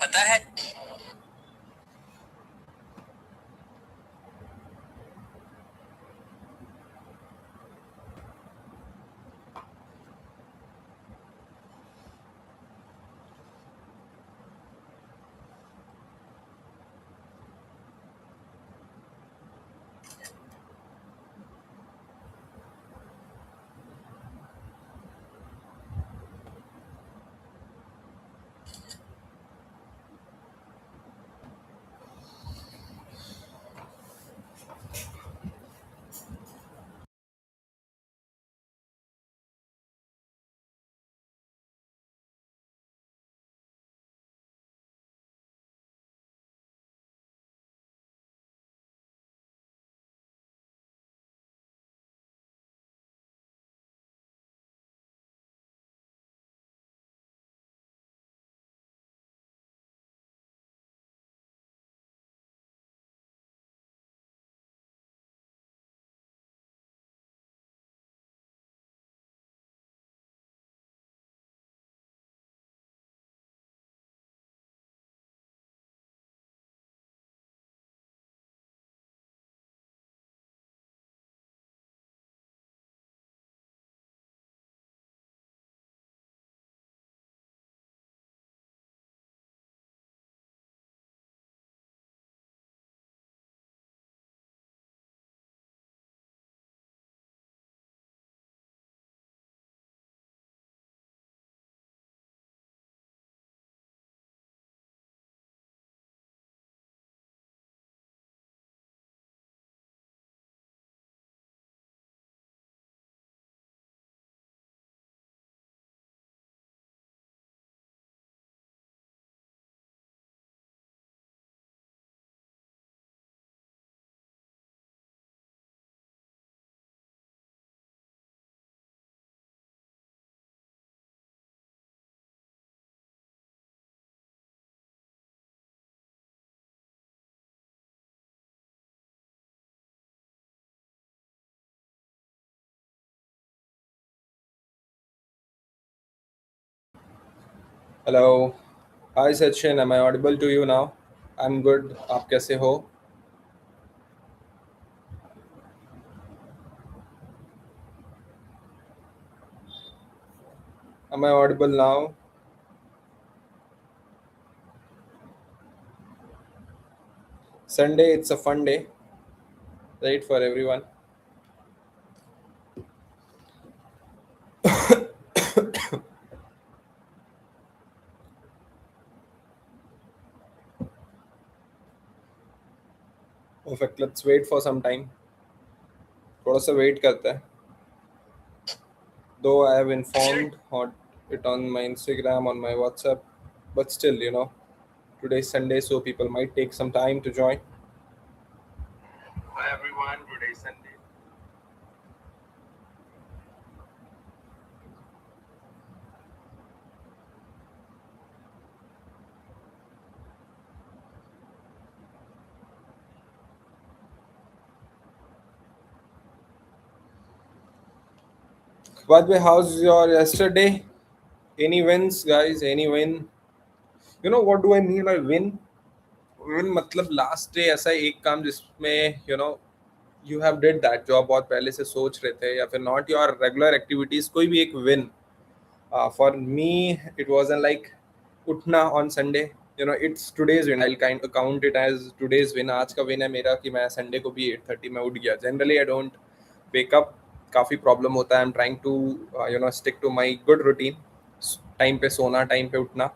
पता है। Hello. Hi Sachin, am I audible to you now? I'm good. आप कैसे हो? Am I audible now? Sunday, it's a fun day, right, for everyone. Perfect. Let's wait for some time. थोड़ा सा wait करते हैं. Though I have informed on it on my Instagram, on my WhatsApp, but still, today's Sunday, so people might take some time to join. Hi everyone. Today's Sunday. By the way, how's your yesterday? Any wins, guys? Any win? You know what do I mean by win? Win मतलब last day ऐसा एक काम जिसमें you have did that जो आप बहुत पहले से सोच रहे थे या फिर नॉट योर रेगुलर एक्टिविटीज कोई भी एक win. For me it was like उठना on Sunday. It's today's win. I kind count it as today's win. आज का विन है मेरा कि मैं संडे को भी 8:30 में उठ गया. Generally I don't wake up. काफ़ी प्रॉब्लम होता है. I am trying to stick to my good routine. Time पे सोना, टाइम पे उठना.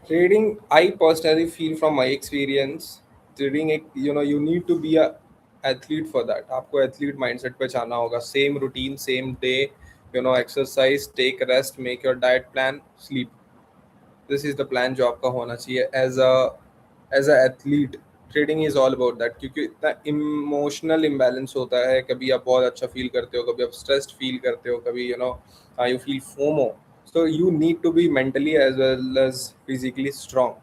Trading, I personally feel from my experience, trading एक you need to be a athlete for that. आपको athlete mindset पे जाना होगा. Same routine, same day, exercise, take rest, make your diet plan, sleep. This is the plan जो आपका होना चाहिए as a athlete. Trading is all about that क्योंकि इतना इमोशनल इम्बैलेंस होता है. कभी आप बहुत अच्छा फील करते हो, कभी आप स्ट्रेस्ड फील करते हो, कभी you feel FOMO. So you need to be mentally as well as physically strong.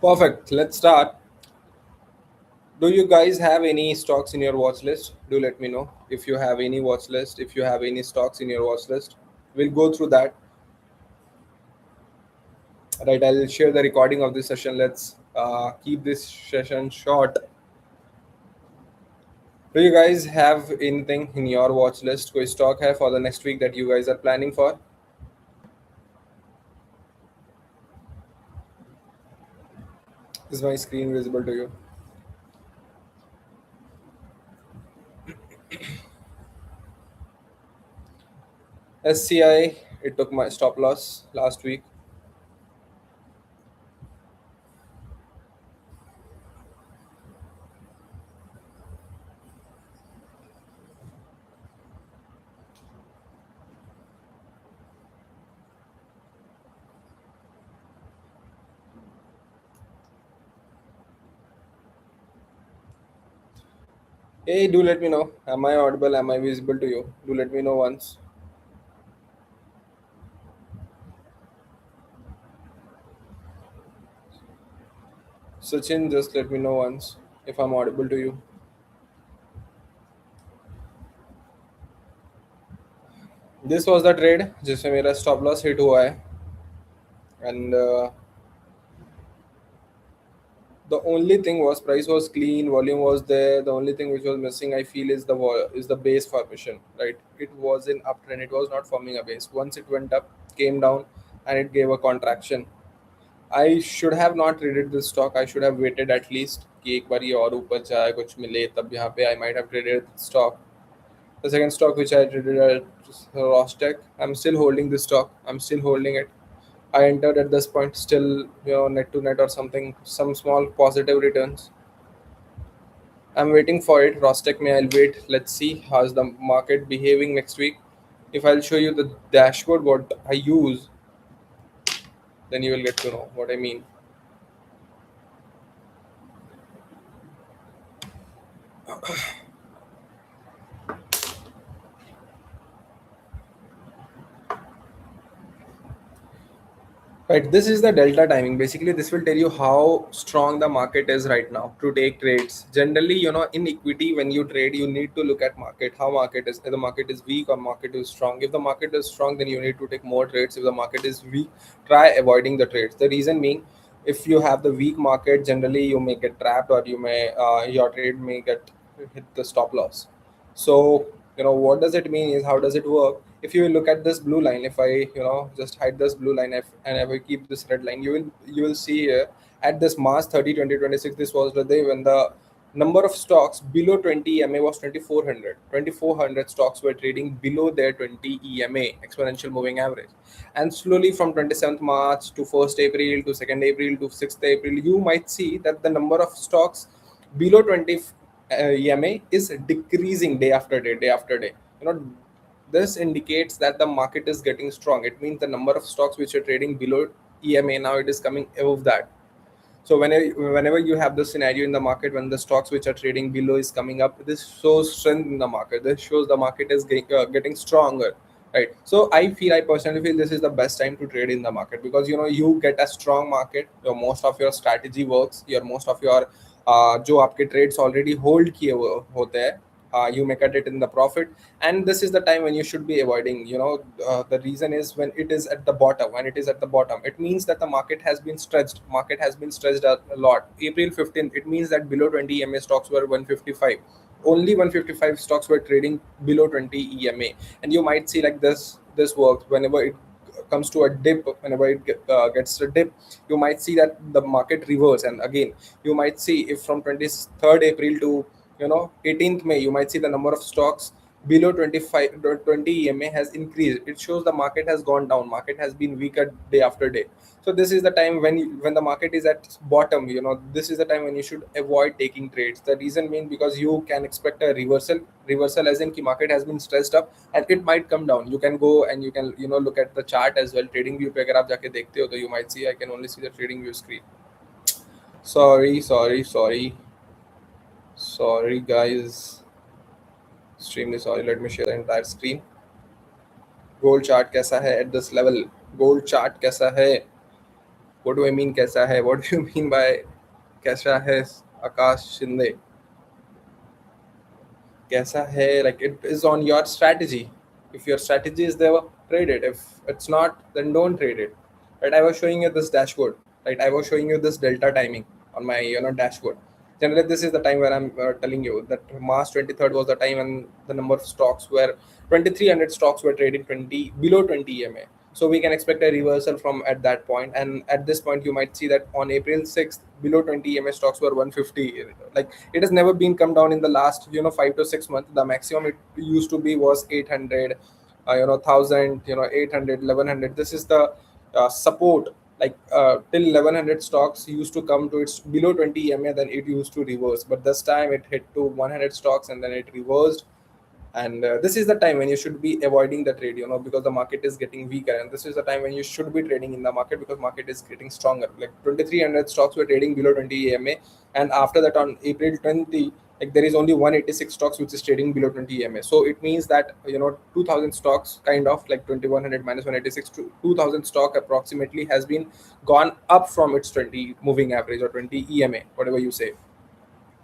Perfect. Let's start. Do you guys have any stocks in your watch list? Do let me know if you have any watch list, if you have any stocks in your watch list. We'll go through that. Right, I'll share the recording of this session. Let's keep this session short. Do you guys have anything in your watch list? कोई stock है for the next week that you guys are planning for? Is my screen visible to you? SCI, it took my stop loss last week. Hey, do let me know. Am I audible? Am I visible to you? Do let me know once. Sachin, just let me know once if I'm audible to you. This was the trade जिसमें मेरा stop loss hit हुआ है and the only thing was price was clean, volume was there. The only thing which was missing, I feel, is the base formation. Right, it was in uptrend. It was not forming a base. Once it went up, came down, and it gave a contraction. I should have not traded this stock. I should have waited at least कि एक बार ये और ऊपर जाए कुछ मिले तब यहाँ पे I might have traded this stock. The second stock which I traded at Rostec, I'm still holding this stock. I'm still holding it. I entered at this point, still net to net or something, some small positive returns. I'm waiting for it. Rostec may I'll wait. Let's see how's the market behaving next week. If I'll show you the dashboard what I use, then you will get to know what I mean. Right, this is the delta timing. Basically, this will tell you how strong the market is right now to take trades. Generally, in equity, when you trade, you need to look at market, how market is. If the market is weak or market is strong. If the market is strong, then you need to take more trades. If the market is weak, try avoiding the trades. The reason being, if you have the weak market, generally you may get trapped or you may your trade may get hit the stop loss. So what does it mean is how does it work? If you look at this blue line, if I just hide this blue line and if I keep this red line, you will see here at this March 30, 2026, this was the day when the number of stocks below 20 EMA was 2400. 2400 stocks were trading below their 20 EMA, exponential moving average. And slowly from 27th March to 1st April to 2nd April to 6th April, you might see that the number of stocks below 20 EMA is decreasing day after day, day after day. This indicates that the market is getting strong. It means the number of stocks which are trading below EMA now it is coming above that. So whenever you have the scenario in the market when the stocks which are trading below is coming up, this shows strength in the market. This shows the market is getting stronger, right? So I personally feel this is the best time to trade in the market because you get a strong market. Most of your strategy works. Your most of your जो आपके trades already hold किए होते हैं, you may cut it in the profit, and this is the time when you should be avoiding. The reason is when it is at the bottom. When it is at the bottom, it means that the market has been stretched a lot. April 15th, it means that below 20 EMA stocks were 155. Only 155 stocks were trading below 20 EMA. And you might see like this works whenever it comes to a dip. Whenever it gets a dip, you might see that the market reverse, and again you might see if from 23rd April to 18th May, you might see the number of stocks below 25 20 EMA has increased. It shows the market has gone down. Market has been weaker day after day. So this is the time when the market is at bottom. This is the time when you should avoid taking trades. The reason being because you can expect a reversal as in ki market has been stressed up and it might come down. You can go and you can look at the chart as well. Trading view पे अगर आप जाके देखते हो तो you might see, I can only see the trading view screen. Sorry guys, extremely sorry. Let me share the entire screen. Gold chart कैसा है at this level? Gold chart कैसा है? What do I mean कैसा है? What do you mean by कैसा है आकाश शिंदे? कैसा है, like it is on your strategy. If your strategy is there, trade it. If it's not, then don't trade it. Right, I was showing you this dashboard. Right, I was showing you this delta timing on my dashboard. Generally this is the time where I'm telling you that March 23rd was the time when the number of stocks were 2300 stocks were trading 20 below 20 EMA. So we can expect a reversal from at that point, and at this point you might see that on April 6th below 20 EMA stocks were 150. Like it has never been come down in the last 5 to 6 months. The maximum it used to be was 800, 1000, 800, 1100. This is the support. Like till 1100 stocks used to come to its below 20 EMA, then it used to reverse, but this time it hit to 100 stocks and then it reversed. And this is the time when you should be avoiding the trade, because the market is getting weaker, and this is the time when you should be trading in the market because market is getting stronger. Like 2300 stocks were trading below 20 EMA, and after that on April 20, like there is only 186 stocks which is trading below 20 EMA. So it means that 2000 stocks, kind of like 2100 minus 186 to 2000 stock approximately has been gone up from its 20 moving average or 20 EMA, whatever you say.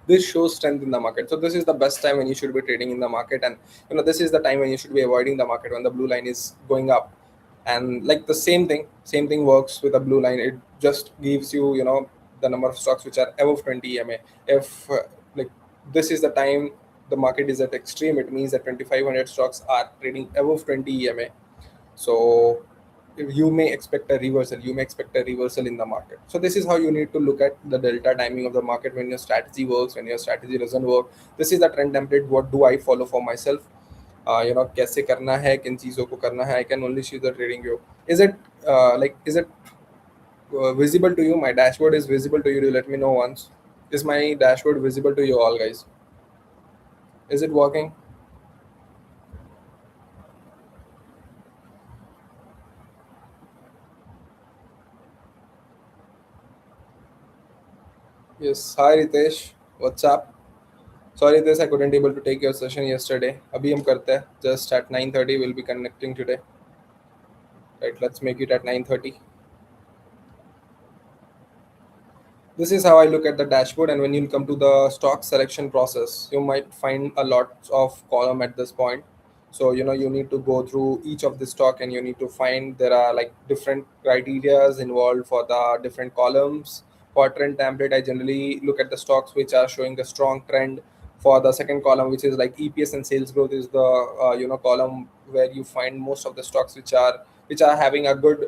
This shows strength in the market. So this is the best time when you should be trading in the market, and this is the time when you should be avoiding the market when the blue line is going up. And like the same thing works with the blue line. It just gives you the number of stocks which are above 20 EMA. If like this is the time the market is at extreme, it means that 2500 stocks are trading above 20 EMA. So you may expect a reversal, in the market. So this is how you need to look at the delta timing of the market when your strategy works, when your strategy doesn't work. This is the trend template. What do I follow for myself? कैसे करना है, किन चीज़ों को करना है. I can only see the trading view. Is it visible to you? My dashboard is visible to you? Do let me know once. Is my dashboard visible to you all, guys? Is it working? Yes. Hi Ritesh, what's up? Sorry this I couldn't able to take your session yesterday. अभी हम करते हैं. Just at 9:30 we'll be connecting today. Right, let's make it at 9:30. This is how I look at the dashboard, and when you come to the stock selection process, you might find a lot of column at this point. So you need to go through each of the stock, and you need to find there are like different criterias involved for the different columns. For trend template, I generally look at the stocks which are showing a strong trend. For the second column, which is like EPS and sales growth, is the column where you find most of the stocks which are having a good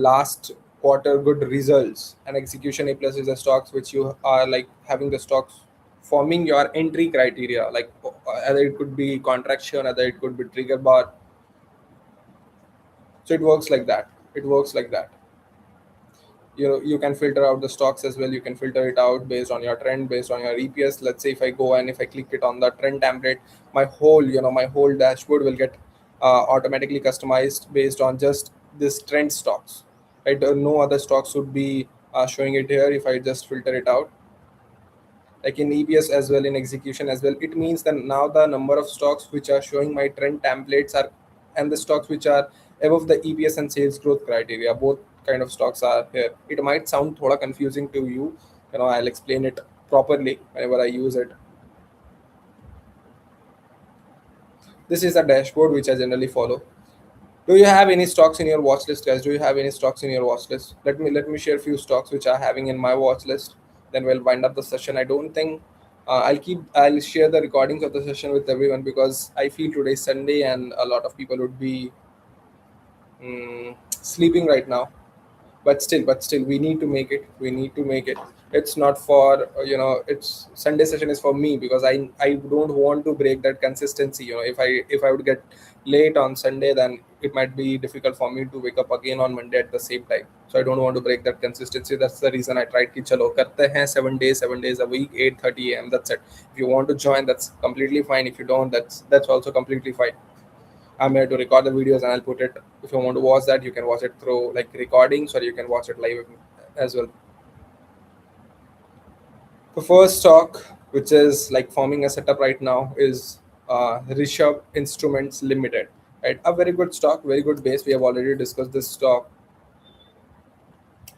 last quarter good results. And execution A plus is the stocks which you are like having the stocks forming your entry criteria, like either it could be contraction, either it could be trigger bar. So it works like that. You can filter out the stocks as well. You can filter it out based on your trend, based on your EPS. Let's say if I go and if I click it on the trend template, my whole dashboard will get automatically customized based on just this trend stocks, right? No other stocks would be showing it here if I just filter it out, like in EPS as well, in execution as well. It means that now the number of stocks which are showing my trend templates are, and the stocks which are above the EPS and sales growth criteria, both kind of stocks are here. It might sound thoda confusing to you. I'll explain it properly whenever I use it. This is a dashboard which I generally follow. Do you have any stocks in your watch list, guys? Do you have any stocks in your watch list? Let me share a few stocks which are having in my watch list. Then we'll wind up the session. I don't think I'll share the recordings of the session with everyone because I feel today's Sunday and a lot of people would be sleeping right now. But still we need to make it. It's not for it's Sunday session is for me because I don't want to break that consistency. If I would get late on Sunday, then it might be difficult for me to wake up again on Monday at the same time. So I don't want to break that consistency. That's the reason I tried ki chalo karte hain 7 days a week, 8:30 a.m. That's it. If you want to join, that's completely fine. If you don't, that's also completely fine. I'm here to record the videos and I'll put it. If you want to watch that, you can watch it through like recordings, or you can watch it live as well. The first stock, which is like forming a setup right now, is Rishabh Instruments Limited. Right, a very good stock, very good base. We have already discussed this stock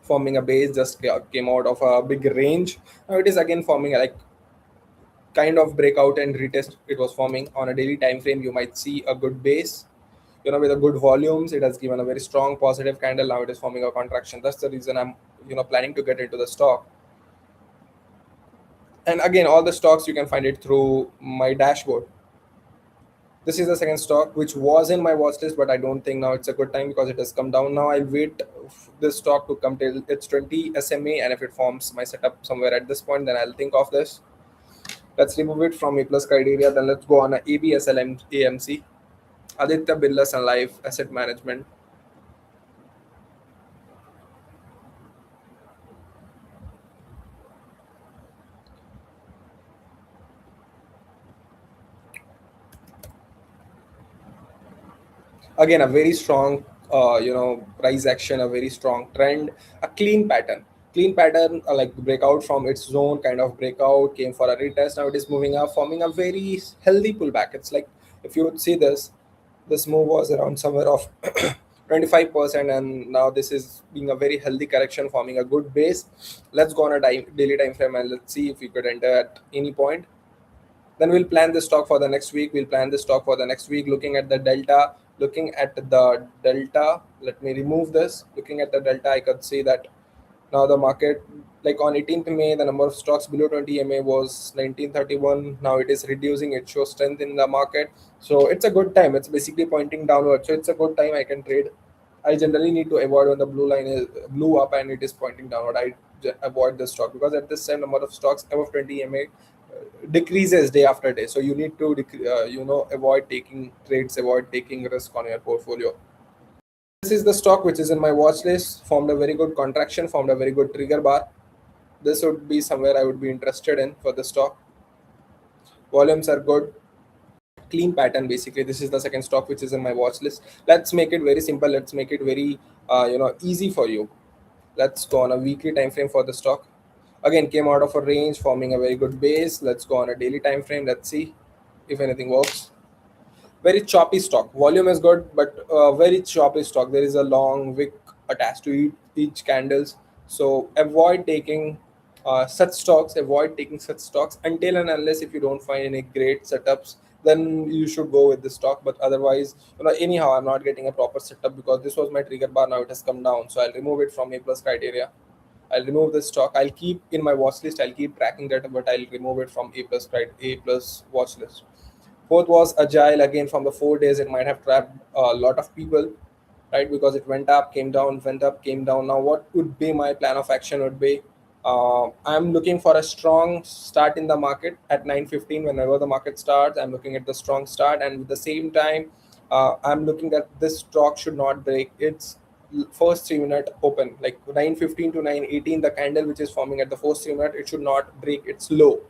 forming a base, just came out of a big range. Now it is again forming like kind of breakout and retest. It was forming on a daily time frame. You might see a good base, with a good volumes. It has given a very strong positive candle. Now it is forming a contraction. That's the reason I'm planning to get into the stock. And again, all the stocks you can find it through my dashboard. This is the second stock which was in my watch list, but I don't think now it's a good time because it has come down. Now I'll wait this stock to come till it's 20 SMA, and if it forms my setup somewhere at this point, then I'll think of this. Let's remove it from A plus criteria. Then let's go on a ABSLM AMC, Aditya Birla Sun Life Asset Management. Again, a very strong price action, a very strong trend, a clean pattern, like breakout from its zone, kind of breakout, came for a retest. Now it is moving up, forming a very healthy pullback. It's like, if you would see this move was around somewhere of 25%, and now this is being a very healthy correction, forming a good base. Let's go on a daily time frame and let's see if we could enter at any point. Then we'll plan the stock for the next week. Looking at the delta. Let me remove this. Looking at the delta, I could see that now the market, like on 18th May, the number of stocks below 20 MA was 1931. Now it is reducing. It shows strength in the market. So it's a good time. It's basically pointing downward. So it's a good time I can trade. I generally need to avoid when the blue line is blue up and it is pointing downward. Avoid the stock because at this time number of stocks above 20 MA decreases day after day. So you need to avoid taking trades, avoid taking risk on your portfolio. This is the stock which is in my watch list. Formed a very good contraction, formed a very good trigger bar. This would be somewhere I would be interested in for the stock. Volumes are good, clean pattern. Basically, this is the second stock which is in my watch list. Let's make it very simple. Let's make it very easy for you. Let's go on a weekly time frame for the stock. Again, came out of a range, forming a very good base. Let's go on a daily time frame. Let's see if anything works. Very choppy stock. Volume is good, but very choppy stock. There is a long wick attached to each candles. So avoid taking such stocks. Avoid taking such stocks until and unless if you don't find any great setups, then you should go with the stock. But otherwise, anyhow, I'm not getting a proper setup because this was my trigger bar. Now it has come down, so I'll remove it from A plus criteria. I'll remove the stock. I'll keep in my watch list. I'll keep tracking that, but I'll remove it from A plus watch list. Fourth was agile. Again, from the 4 days, it might have trapped a lot of people, right? Because it went up, came down, went up, came down. Now, what would be my plan of action? Would be I'm looking for a strong start in the market at 9:15. Whenever the market starts, I'm looking at the strong start, and at the same time, I'm looking at this stock should not break its first 3 minute open, like 9:15 to 9:18. The candle which is forming at the first 3 minute, it should not break its low.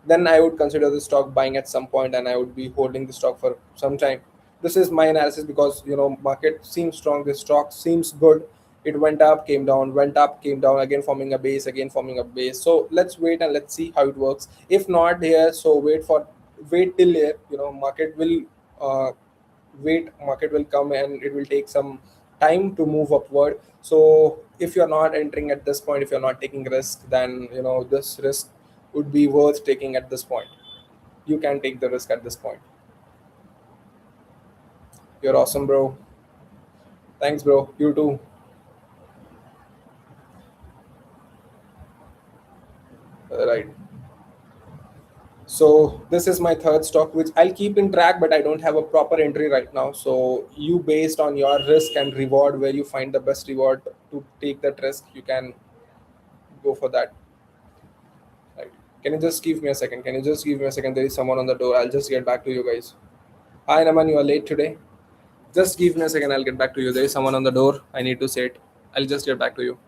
Then I would consider the stock buying at some point, and I would be holding the stock for some time. This is my analysis because market seems strong. The stock seems good. It went up, came down, again forming a base, again forming a base. So let's wait and let's see how it works. If not here, so wait till here. Market will market will come and it will take some time to move upward. So if you're not entering at this point, if you're not taking risk, then this risk would be worth taking at this point. You can take the risk at this point. You're awesome, bro. Thanks, bro. You too. Right. So this is my third stock, which I'll keep in track, but I don't have a proper entry right now. So you, based on your risk and reward, where you find the best reward to take that risk, you can go for that. Right. Can you just give me a second? Can you just give me a second? There is someone on the door. I'll just get back to you guys. Hi, Naman. You are late today. Just give me a second. I'll get back to you. There is someone on the door. I need to say it. I'll just get back to you.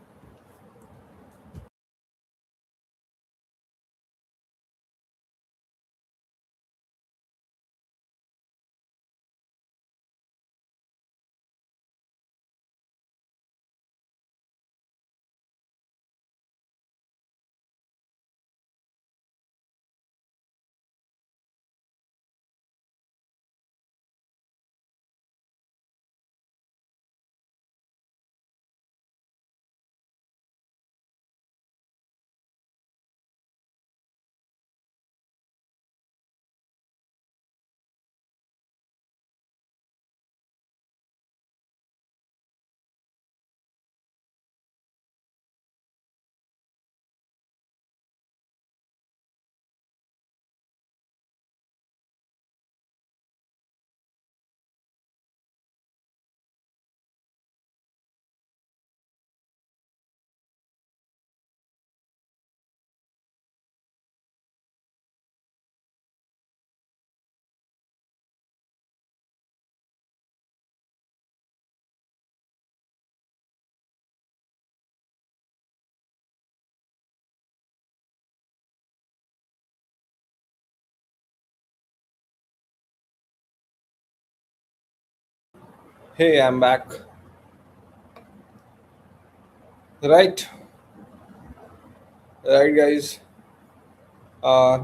Hey, I'm back. Right, right, guys.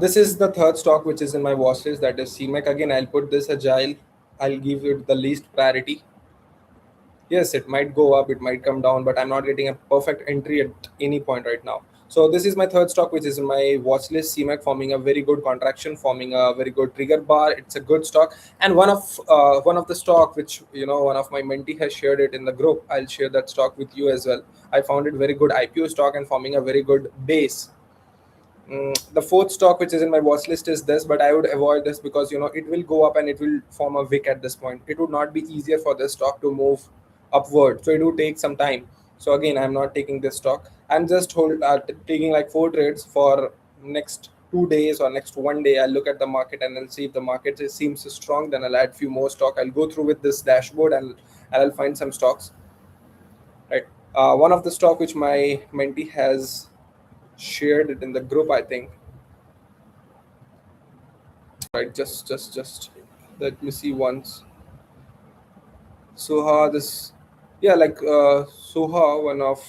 This is the third stock which is in my watch list. That is CMAC. Again, I'll put this agile. I'll give it the least priority. Yes, it might go up, it might come down, but I'm not getting a perfect entry at any point right now. So this is my third stock, which is in my watch list. CMAC forming a very good contraction, forming a very good trigger bar. It's a good stock, and one of the stock which one of my mentee has shared it in the group. I'll share that stock with you as well. I found it very good IPO stock and forming a very good base. The fourth stock which is in my watch list is this, but I would avoid this because it will go up and it will form a wick at this point. It would not be easier for this stock to move upward, so it would take some time. So again, I'm not taking this stock. I'm just taking like four trades for next 2 days or next one day. I'll look at the market and I'll see if the market seems strong. Then I'll add few more stock. I'll go through with this dashboard and I'll find some stocks. Right. One of the stock which my mentee has shared it in the group, I think. Right, just let me see once. Soha, this, yeah, like Soha, one of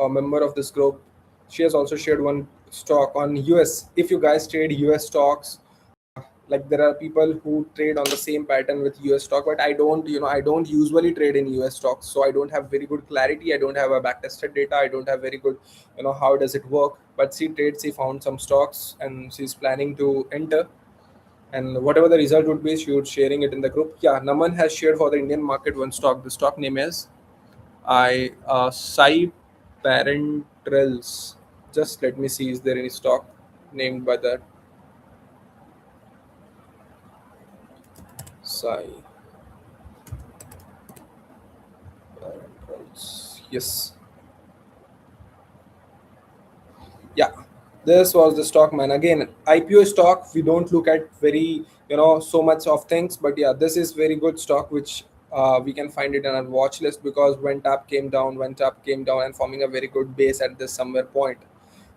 a member of this group, she has also shared one stock on US. If you guys trade US stocks, like there are people who trade on the same pattern with US stock, but I don't usually trade in US stocks, so I don't have very good clarity. I don't have a backtested data. I don't have very good, how does it work. But she trades, she found some stocks and she's planning to enter, and whatever the result would be, she would sharing it in the group. Yeah, Naman has shared for the Indian market one stock. The stock name is I Sai Parentrels. Just let me see, is there any stock named by that? Sai Parentrels. Yes. Yeah, this was the stock, man. Again, IPO stock, we don't look at very so much of things, but yeah, this is very good stock which we can find it on our watch list because went up, came down and forming a very good base at this somewhere point.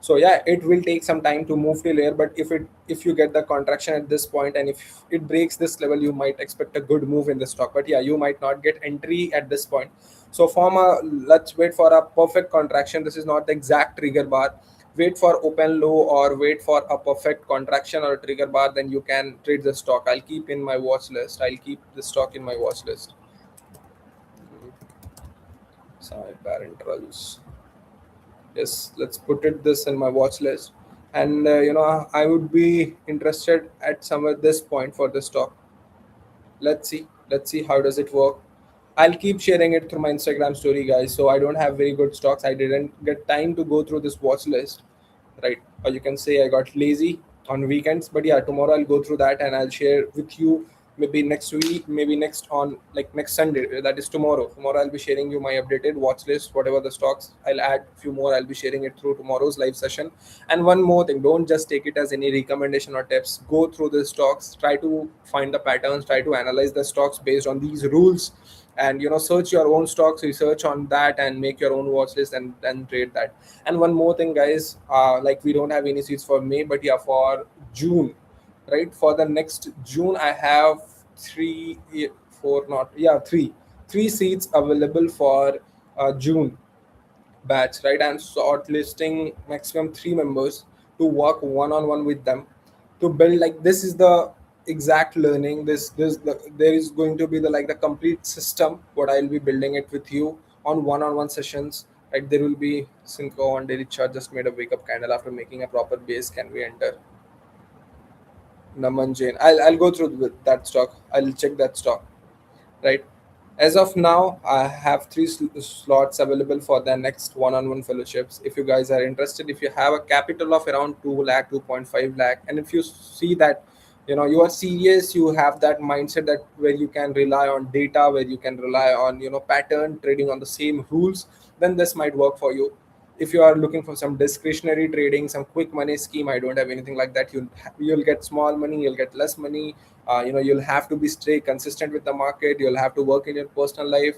So yeah, it will take some time to move till here, but if you get the contraction at this point and if it breaks this level, you might expect a good move in the stock. But yeah, you might not get entry at this point. So form a let's wait for a perfect contraction. This is not the exact trigger bar. Wait for open low or wait for a perfect contraction or trigger bar, then you can trade the stock. I'll keep in my watch list. I'll keep the stock in my watch list. Sorry, parent rules. Yes, let's put it this in my watch list. And I would be interested at somewhere this point for the stock. Let's see how does it work. I'll keep sharing it through my Instagram story, guys. So I don't have very good stocks. I didn't get time to go through this watch list, right? Or you can say I got lazy on weekends. But yeah, tomorrow I'll go through that and I'll share with you, maybe next week, maybe next on like next Sunday. That is tomorrow. Tomorrow I'll be sharing you my updated watch list, whatever the stocks. I'll add few more. I'll be sharing it through tomorrow's live session. And one more thing, don't just take it as any recommendation or tips. Go through the stocks, try to find the patterns, try to analyze the stocks based on these rules, and search your own stocks, research on that and make your own watch list and then trade that. And one more thing, guys, like we don't have any seats for May, but yeah, for June, right? For the next June, I have three, four, not yeah, three seats available for June batch, right? I'm shortlisting maximum three members to work one on one with them to build, like, this is the exact learning. There is going to be the like the complete system. What I'll be building it with you on one sessions. Right, there will be Synco on daily chart. Just made a wake up candle after making a proper base. Can we enter? Naman Jain. I'll go through with that stock. I'll check that stock, right? As of now, I have three slots available for the next one-on-one fellowships. If you guys are interested, if you have a capital of around 2 lakh, 2.5 lakh, and if you see that you are serious, you have that mindset that where you can rely on data, where you can rely on pattern trading on the same rules, then this might work for you. If you are looking for some discretionary trading, some quick money scheme, I don't have anything like that. You'll get small money, you'll get less money. You'll have to be stay consistent with the market. You'll have to work in your personal life.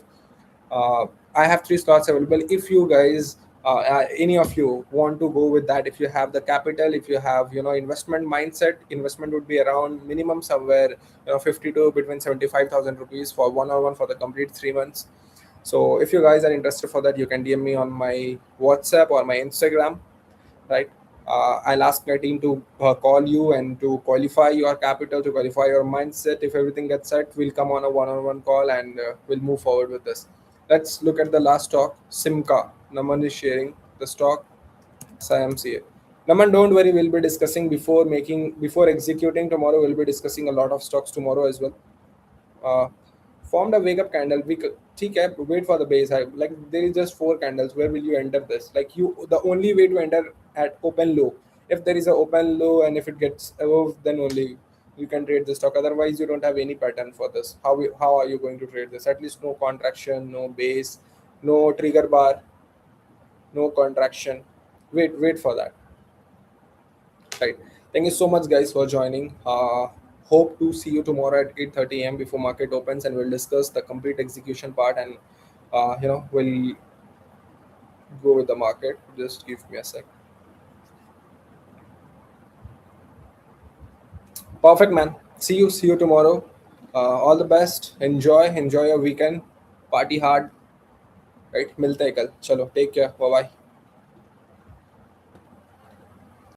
I have three slots available. If you guys any of you want to go with that, if you have the capital, if you have investment mindset, investment would be around minimum somewhere 50 to between 75,000 rupees for one-on-one for the complete 3 months. So if you guys are interested for that, you can DM me on my WhatsApp or my Instagram, right? I'll ask my team to call you and to qualify your capital, to qualify your mindset. If everything gets set, we'll come on a one-on-one call and we'll move forward with this. Let's look at the last stock, Simca. Naman is sharing the stock, SIMCA. Naman, don't worry, we'll be discussing before executing tomorrow. We'll be discussing a lot of stocks tomorrow as well. uh, Formed a wake up candle. ठीक है, wait for the base. Like there is just four candles. Where will you enter this? Like the only way to enter at open low. If there is a open low and if it gets above, then only you can trade the stock. Otherwise, you don't have any pattern for this. How are you going to trade this? At least no contraction, no base, no trigger bar, no contraction. Wait for that. Right. Thank you so much, guys, for joining. Hope to see you tomorrow at 8:30 a.m. before market opens, and we'll discuss the complete execution part, and we'll go with the market. Just give me a sec. Perfect, man. See you tomorrow. All the best. Enjoy your weekend. Party hard. Right. मिलते हैं कल. चलो. Take care. Bye bye.